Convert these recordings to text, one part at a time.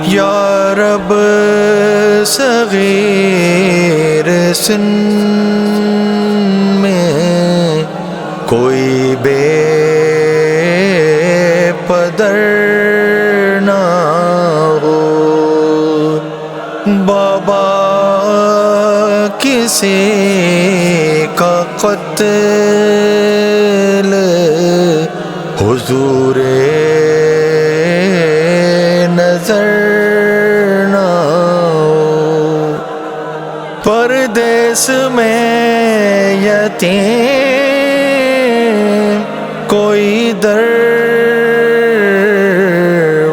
یا رب صغیر سن میں کوئی بے پدر نہ ہو، بابا کسی کا قتل حضور نظر نہ ہو، پردیس میں یتیم کوئی در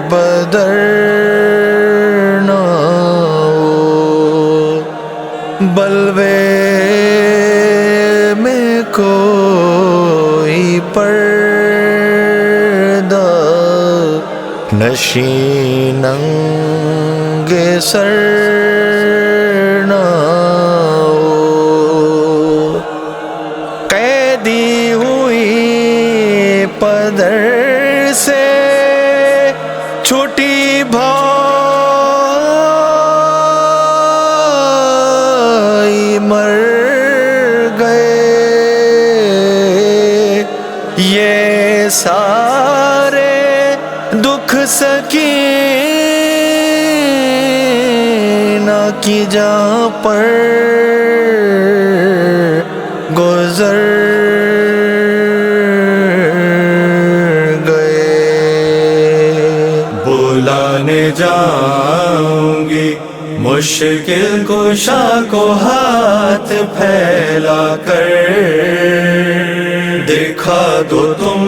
بدر نہ ہو، بلوے میں کوئی پردہ نشین ننگ سر نہ ہو، قیدی ہوئی پدر سے چھوٹی بھائی مر گئے، یہ سارے دکھ سکینہ کی جہاں پر گزر گئے، بلانے جاؤں گی مشکل کشا کو ہاتھ پھیلا کر، دکھا دو تم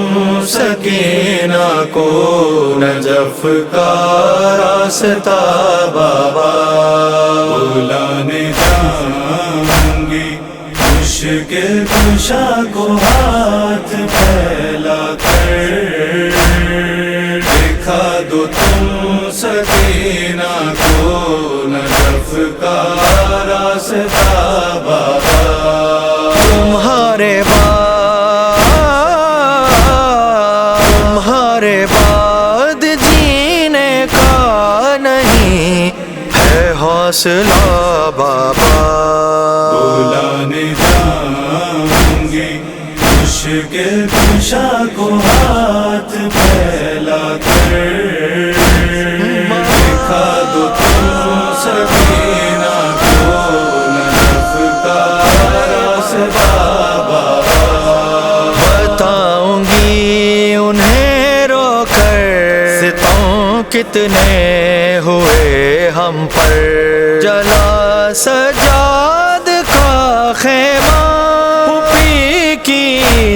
سکینہ کو نجف کا راستہ بابا، بلانے جاؤں گی مشکل کشا کو ہاتھ پھیلا کر، دکھا دو تم سکینہ کو نجف کا راستہ بابا، تمہارے بعد جینے کا نہیں ہے حوصلہ بابا، بلانے جاؤں گی مشکل کشا کو ہاتھ پھیلا کر، دکھا دو تم سکینہ کو نجف کا راستہ بابا، بتاؤں گی انہیں رو کر ستم کتنے ہوئے ہم پر، جلا سجاد کا خیمہ پھوپھی کی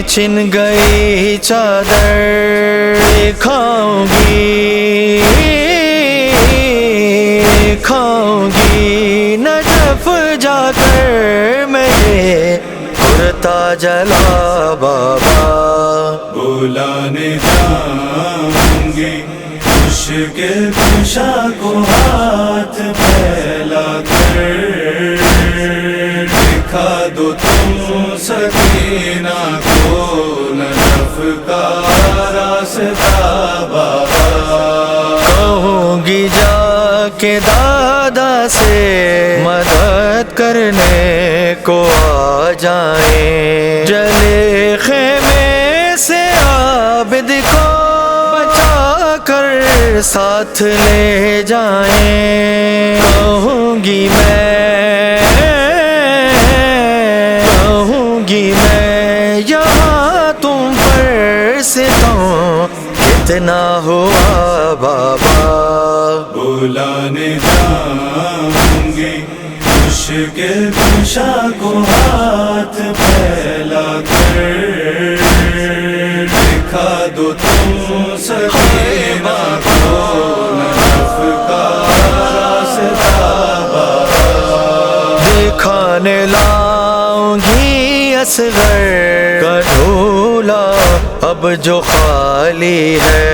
چھن گئی چادر، کھاؤں گی نجف جا کر میرے کرتا جلا بابا، بلانے جاؤں گی مشکل کشا کو ہاتھ پھیلا کر، دکھا دو تم سکینہ کو نجف کا راستہ بابا، کہوں گی جا کے دادا سے مدد کرنے کو آ جائیں، جلے خیمے سے عابد کو بچا کر ساتھ لے جائیں، کہوں گی میں یہاں تم پر ستم کتنا ہوا بابا، بلانے جاؤں گی مشکل کشا کو ہاتھ پھیلا کر، دکھا دو تم سکینہ کو نجف کا راستہ بابا، دکھانے لاؤں گی اصغر کا جھولا اب جو خالی ہے،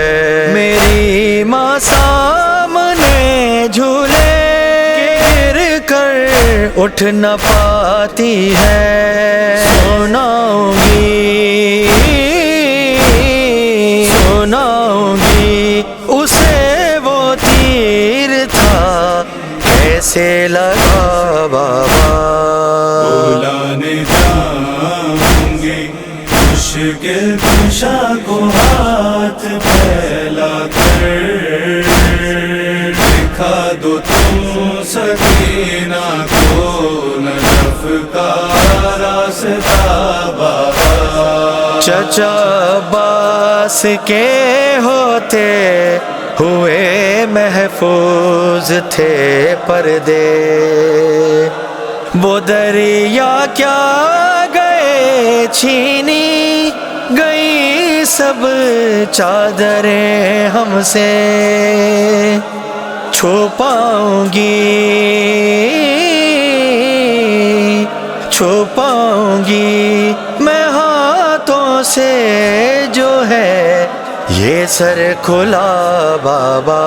میری ماں سامنے جھولے گر کر اٹھ نہ پاتی ہے، سناؤں گی پھیلا کر دکھا دو تم سکینہ کو نجف کا راستہ بابا چچا عباس کے ہوتے ہوئے محفوظ تھے پردے، وہ دریا کیا گئے چھینی گئی سب چادریں ہم سے، چھپاؤں گی میں ہاتھوں سے جو ہے یہ سر کھلا بابا،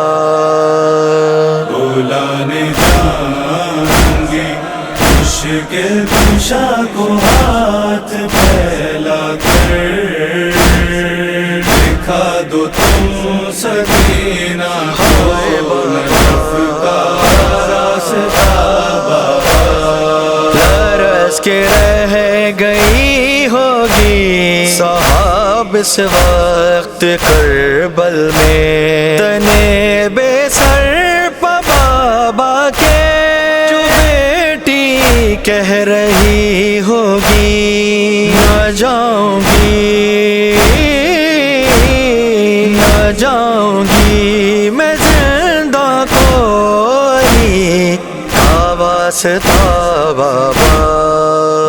بلانے جاؤں گی مشکل کشا کو ہاتھ پھیلا کر دکھا دو تم سکینہ کو نجف کا راستہ بابا لرز کے رہ گئی ہوگی صحاب اس وقت کربل میں، تنے بے سر پا بابا کے جو بیٹی کہہ رہی ہوگی نہ جاؤں گی میں زندہ کوئی واسطہ بابا،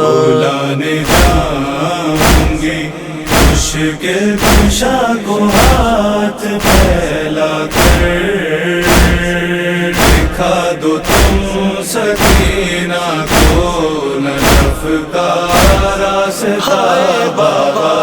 بلانے جاؤں گی مشکل کشا کو ہاتھ پھیلا کر دکھا دو تم سکینہ کو نجف کا راستہ بابا